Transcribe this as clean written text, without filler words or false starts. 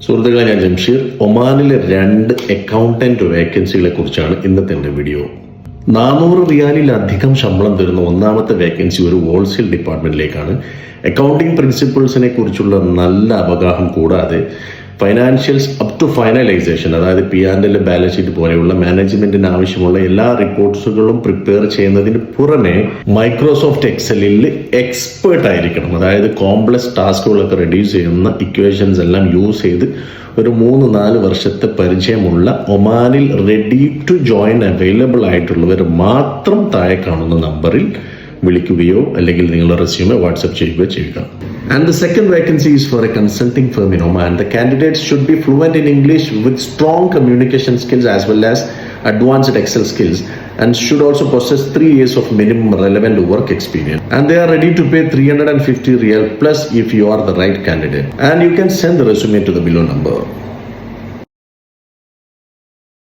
സുഹൃത്തുക്കളെ, ഞാൻ ജംഷീർ. ഒമാനിലെ 2 അക്കൗണ്ടന്റ് വേക്കൻസികളെ കുറിച്ചാണ് ഇന്നത്തെ എൻ്റെ വീഡിയോ. 400 റിയാലിലധികം ശമ്പളം തരുന്ന ഒന്നാമത്തെ വേക്കൻസി ഒരു ഹോൾസെയിൽ ഡിപ്പാർട്ട്മെന്റിലേക്കാണ്. അക്കൗണ്ടിംഗ് പ്രിൻസിപ്പിൾസിനെ കുറിച്ചുള്ള നല്ല അവഗാഹം കൂടാതെ ഫൈനാൻഷ്യൽസ് അപ് ടു ഫൈനലൈസേഷൻ, അതായത് P&L, ബാലൻസ് ഷീറ്റ് പോലെയുള്ള മാനേജ്മെന്റിന് ആവശ്യമുള്ള എല്ലാ റിപ്പോർട്ട്സുകളും പ്രിപ്പയർ ചെയ്യുന്നതിന് പുറമെ മൈക്രോസോഫ്റ്റ് എക്സലിൽ എക്സ്പേർട്ട് ആയിരിക്കണം. അതായത് കോംപ്ലക്സ് ടാസ്കുകളൊക്കെ റെഡ്യൂസ് ചെയ്യുന്ന ഇക്വേഷൻസ് എല്ലാം യൂസ് ചെയ്ത് ഒരു 3-4 വർഷത്തെ പരിചയമുള്ള ഒമാനിൽ റെഡി ടു ജോയിൻ അവൈലബിൾ ആയിട്ടുള്ളവർ മാത്രം താഴെ കാണുന്ന നമ്പറിൽ വിളിക്കുകയോ അല്ലെങ്കിൽ നിങ്ങളുടെ റെസ്യൂമെ വാട്സപ്പ് ചെയ്യുകയോ ചെയ്യുക. And the second vacancy is for a consulting firm in Oman. The candidates should be fluent in English with strong communication skills as well as advanced Excel skills, and should also possess 3 years of minimum relevant work experience. And they are ready to pay 350 riyal plus if you are the right candidate. And you can send the resume to the below number.